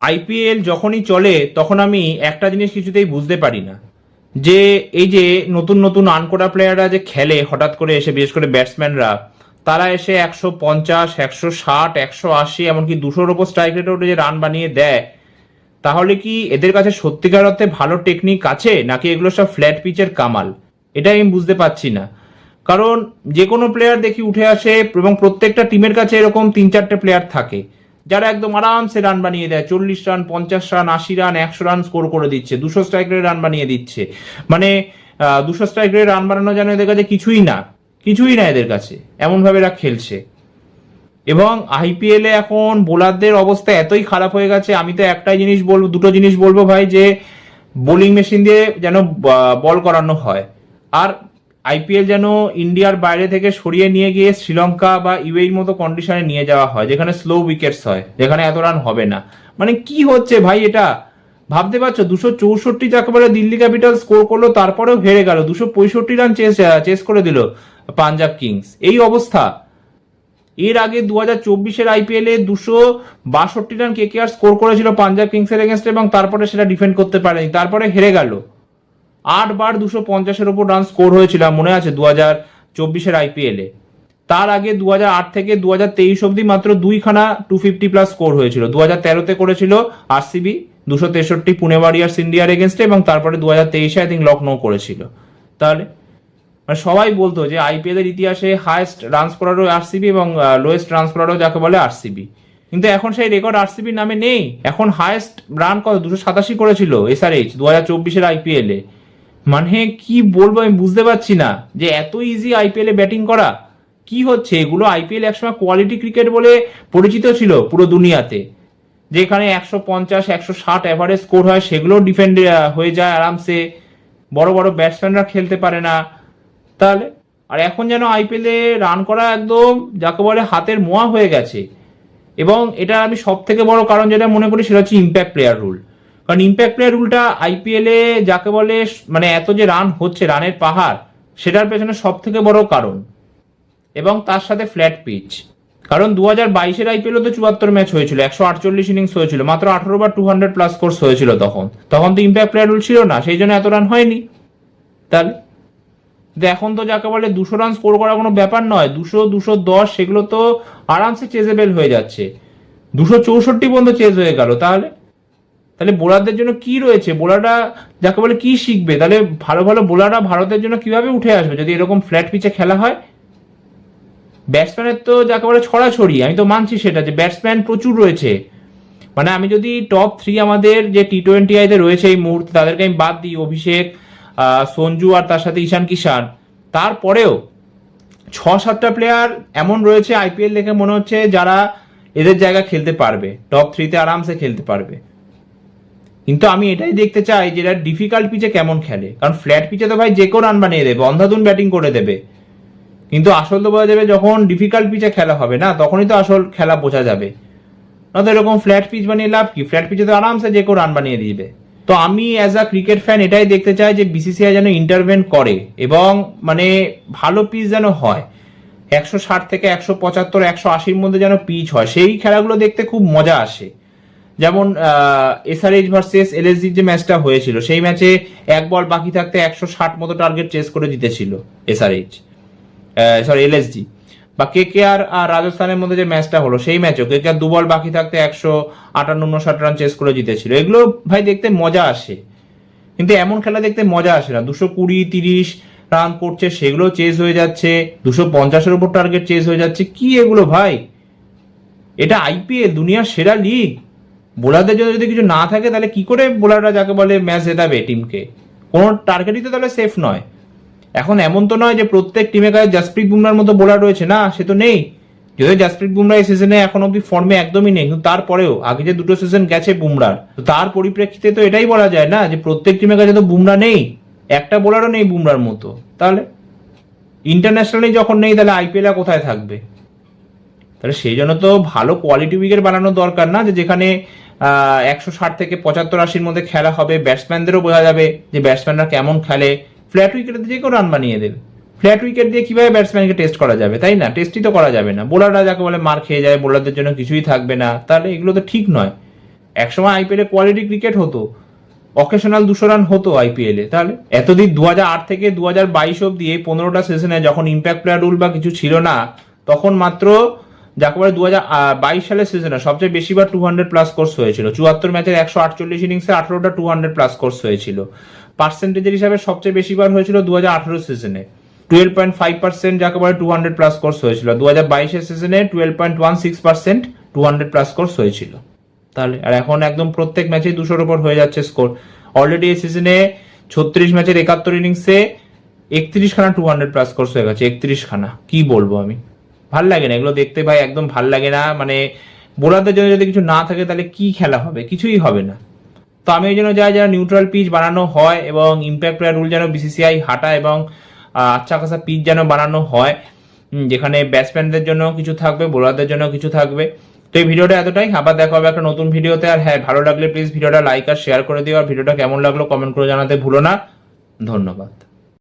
IPL যখনই চলে তখন আমি একটা জিনিস কিছুতেই বুঝতে পারি না, যে এই যে নতুন নতুন আনকোড়া প্লেয়াররা যে খেলে হঠাৎ করে এসে, বিশেষ করে ব্যাটসম্যানরা, তারা এসে 150, 160, 180, এমনকি 200-র ওপর স্ট্রাইক রেটে উঠে যে রান বানিয়ে দেয়, তাহলে কি এদের কাছে সত্যিকার অর্থে ভালো টেকনিক আছে, নাকি এগুলো সব ফ্ল্যাট পিচের কামাল? এটাই আমি বুঝতে পারছি না। কারণ যে কোনো প্লেয়ার দেখি উঠে আসে, এবং প্রত্যেকটা টিমের কাছে এরকম 3-4টে প্লেয়ার থাকে যারা একদম আরামসে রান বানিয়ে দেয়, 40 run, 50 run, 80 run, 100 run score করে দিচ্ছে, 200 স্ট্রাইক রেটে রান বানিয়ে দিচ্ছে। মানে 200 স্ট্রাইক রেটে রান বানানো যেন এদের কাছে কিছুই না, কিছুই না এদের কাছে, এমন ভাবে এরা খেলছে। এবং আইপিএল এ এখন বোলারদের অবস্থা এতই খারাপ হয়ে গেছে, আমি তো একটাই জিনিস বলবো, দুটো জিনিস বলবো ভাই, যে বোলিং মেশিন দিয়ে যেন বল করানো হয়, আর আইপিএল যেন ইন্ডিয়ার বাইরে থেকে সরিয়ে নিয়ে গিয়ে শ্রীলঙ্কা বা ইউএইর মতো কন্ডিশনে নিয়ে যাওয়া হয়, যেখানে স্লো উইকেটস হয়, যেখানে এত রান হবে না। মানে কি হচ্ছে ভাই এটা? ভাবতে পারছো, 264 যাকে বলে দিল্লি ক্যাপিটাল স্কোর করলো, তারপরেও হেরে গেল, 265 রান চেস করে দিল পাঞ্জাব কিংস। এই অবস্থা। এর আগে 2024-এর আইপিএল এ 262 রান কেকেআর স্কোর করেছিল পাঞ্জাব কিংসের এগেনস্টে, এবং তারপরে সেটা ডিফেন্ড করতে পারেনি, তারপরে হেরে গেল। 8 বার 250-এর ওপর রান স্কোর হয়েছিল, মনে আছে 2024-এর আইপিএল এ। তার আগে 2008 থেকে 2023 অব্দি মাত্র 2খানা 250+ স্কোর হয়েছিল। 2013-তে করেছিল আরসিবি 263 পুনে ওয়ারিয়ার্স ইন্ডিয়ার এগেনস্টে, এবং তারপরে 2023-এ আই থিঙ্ক লখনৌ করেছিল। তাহলে মানে সবাই বলতো যে আইপিএল এর ইতিহাসে হাইয়েস্ট রান স্কোরারও আরসিবি এবং লোয়েস্ট রান স্কোরারও যাকে বলে আরসিবি, কিন্তু এখন সেই রেকর্ড আরসিবির নামে নেই। এখন হাইয়েস্ট রান কত, 287 করেছিল এসআরএইচ 2024-এর আইপিএল এ। মানে কি বলবো, আমি বুঝতে পারছি না যে এত ইজি আইপিএল এ ব্যাটিং করা কি হচ্ছে এগুলো। আইপিএল একসময় কোয়ালিটি ক্রিকেট বলে পরিচিত ছিল পুরো দুনিয়াতে, যেখানে 150, 160 অ্যাভারেজ স্কোর হয়, সেগুলো ডিফেন্ড হয়ে যায় আরামসে, বড় বড় ব্যাটসম্যানরা খেলতে পারে না। তাহলে আর এখন যেন আইপিএল এ রান করা একদম যাকে বলে হাতের মোয়া হয়ে গেছে। এবং এটা আমি সব থেকে বড় কারণ যেটা মনে করি সেটা হচ্ছে ইম্প্যাক্ট প্লেয়ার রুল। কারণ ইম্প্যাক্ট প্লেয়ার রুলটা আইপিএল এ যাকে বলে মানে এত যে রান হচ্ছে, রানের পাহাড়, সেটার পেছনে সব থেকে বড় কারণ। এবং তার সাথে ফ্ল্যাট পিচ। কারণ 2022-এর আইপিএল তো 74 ম্যাচ হয়েছিল, 148 ইনিংস হয়েছিল, মাত্র 18 বার 200+ স্কোর হয়েছিল। তখন তো ইম্প্যাক্ট প্লেয়ার রুল ছিল না, সেই জন্য এত রান হয়নি। তাহলে এখন তো যাকে বলে 200 রান স্কোর করা কোনো ব্যাপার নয়, 200, 210 সেগুলো তো আরামসে চেজেবেল হয়ে যাচ্ছে, 264 পর্যন্ত চেজ হয়ে গেল। তাহলে তাহলে বোলারদের জন্য কি রয়েছে? বোলাররা যাকে বলে কি শিখবে? তাহলে ভালো ভালো বোলাররা ভারতের জন্য কিভাবে উঠে আসবে যদি এরকম ফ্ল্যাট পিচে খেলা হয়? ব্যাটসম্যানের তো যাকে বলে ছড়াছড়ি, আমি তো মানছি সেটা, যে ব্যাটসম্যান প্রচুর রয়েছে। মানে আমি যদি টপ 3 আমাদের যে টি20 রয়েছে এই মুহূর্তে, তাদেরকে আমি বাদ দিই, অভিষেক, সঞ্জু আর তার সাথে ঈশান কিষান, তারপরেও 6-7টা প্লেয়ার এমন রয়েছে আইপিএল দেখে মনে হচ্ছে যারা এদের জায়গা খেলতে পারবে, টপ 3-তে আরামসে খেলতে পারবে। কিন্তু আমি এটাই দেখতে চাই যে এরা ডিফিকাল্ট পিচে কেমন খেলে। কারণ ফ্ল্যাট পিচে তো ভাই যে কেউ রান বানিয়ে দেবে, অন্ধাধুন ব্যাটিং করে দেবে, কিন্তু আসল তো বোঝা যাবে যখন ডিফিকাল্ট পিচে খেলা হবে না, তখনই তো আসল খেলা বোঝা যাবে। না তো এরকম ফ্ল্যাট পিচ বানিয়ে লাভ কি? ফ্ল্যাট পিচে তো আরামসে যে কেউ রান বানিয়ে দিবে। তো আমি অ্যাজ আ ক্রিকেট ফ্যান এটাই দেখতে চাই যে বিসিসিআই যেন ইন্টারভেন করে, এবং মানে ভালো পিচ যেন হয়, 160 থেকে 175, 180-র মধ্যে যেন পিচ হয়, সেই খেলাগুলো দেখতে খুব মজা আসে। যেমন এসআরএইচ ভার্সেস এলএসজির যে ম্যাচটা হয়েছিল, সেই ম্যাচে 1 বল বাকি থাকতে 160 মতো টার্গেট চেস করে জিতেছিল এসআরএইচ, সরি এলএসজি। বা কেকেআর আর রাজস্থানের মধ্যে যে ম্যাচটা হলো, সেই ম্যাচও কেকেআর 2 বল বাকি থাকতে 158-59 রান চেস করে জিতেছিল। এগুলো ভাই দেখতে মজা আসে, কিন্তু এমন খেলা দেখতে মজা আসে না। 220-30 রান করছে, সেগুলো চেস হয়ে যাচ্ছে, 250-এর উপর টার্গেট চেস হয়ে যাচ্ছে। কি এগুলো ভাই? এটা আইপিএল, দুনিয়ার সেরা লিগ। বোলারদের জন্য যদি কিছু না থাকে, তাহলে কি করে বোলাররা যাকে বলে ম্যাচ জেতাবে টিমকে? কোনো টার্গেটই তো তাহলে সেফ নয়। এখন এমন তো নয় যে প্রত্যেক টিমের কাছে জাসপ্রীত বুমরার মতো বোলার রয়েছে, না, সে তো নেই। যদিও জাসপ্রীত বুমরা এই সিজনে এখন অব্দি ফর্মে একদমই নেই, কিন্তু তারপরেও আগে যে 2টো সিজন গেছে বুমরার, তো তার পরিপ্রেক্ষিতে তো এটাই বলা যায় না যে প্রত্যেক টিমের কাছে তো বুমরা নেই, একটা বোলারও নেই বুমরার মতো। তাহলে ইন্টারন্যাশনালি যখন নেই, তাহলে আইপিএল কোথায় থাকবে? তাহলে সেই জন্য তো ভালো কোয়ালিটি উইকেট বানানোর দরকার, না যে যেখানে 160 থেকে 75-80-র মধ্যে খেলা হবে, ব্যাটসম্যানদেরও বোঝা যাবে যে ব্যাটসম্যানরা কেমন খেলে। ফ্ল্যাট উইকেট দিয়ে কেউ রান বানিয়ে দেবে, ফ্ল্যাট উইকেট দিয়ে কিভাবে ব্যাটসম্যানকে টেস্ট করা যাবে? তাই না, টেস্টই তো করা যাবে না। বোলাররা যাকে বলে মার খেয়ে যায়, বোলারদের জন্য কিছুই থাকবে না, তাহলে এগুলো তো ঠিক নয়। একসময় আইপিএলে কোয়ালিটি ক্রিকেট হতো, অকেশনাল 200 রান হতো আইপিএলে। তাহলে এতদিন 2008 থেকে 2022 অব্দি এই 15টা সিজনে যখন ইম্প্যাক্ট প্লেয়ার রুল বা কিছু ছিল না, তখন মাত্র যাকে বলে 2022 সালের সিজনে সবচেয়ে বেশিবার 200+ স্কোরস হয়েছিল। 74 ম্যাচের 148 ইনিংসে 18টা 200+ স্কোরস হয়েছিল। পার্সেন্টেজের হিসাবে সবচেয়ে বেশিবার হয়েছিল 2018 সিজনে 12.5% যাকে বলে 200+ স্কোরস হয়েছিল। 2022 সিজনে 12.16% 200+ স্কোরস হয়েছিল। তাহলে আর এখন একদম প্রত্যেক ম্যাচে 200-র উপর হয়ে যাচ্ছে স্কোর। অলরেডি এই সিজনে 36 ম্যাচের 71 ইনিংসে 31 খানা 200+ স্কোরস হয়ে গেছে। 31 খানা, কি বলবো আমি, ভাল লাগে না এগুলো দেখতে ভাই, একদম ভাল লাগে না। মানে বোলারদের জন্য যদি কিছু না থাকে তাহলে কি খেলা হবে, কিছুই হবে না। তো আমি এই জন্য যারা নিউট্রাল পিচ বানানো হয় এবং ইম্প্যাক্ট প্লেয়ার রুল যেন বিসিসিআই হাঁটা এবং আচ্ছা খাসা পিচ যেন বানানো হয়, যেখানে ব্যাটসম্যানদের জন্য কিছু থাকবে, বোলারদের জন্য কিছু থাকবে। তো এই ভিডিওটা এতটাই, আবার দেখা হবে একটা নতুন ভিডিওতে। আর হ্যাঁ, ভালো লাগলে প্লিজ ভিডিওটা লাইক আর শেয়ার করে দিও, আর ভিডিওটা কেমন লাগলো কমেন্ট করে জানাতে ভুলো না। ধন্যবাদ।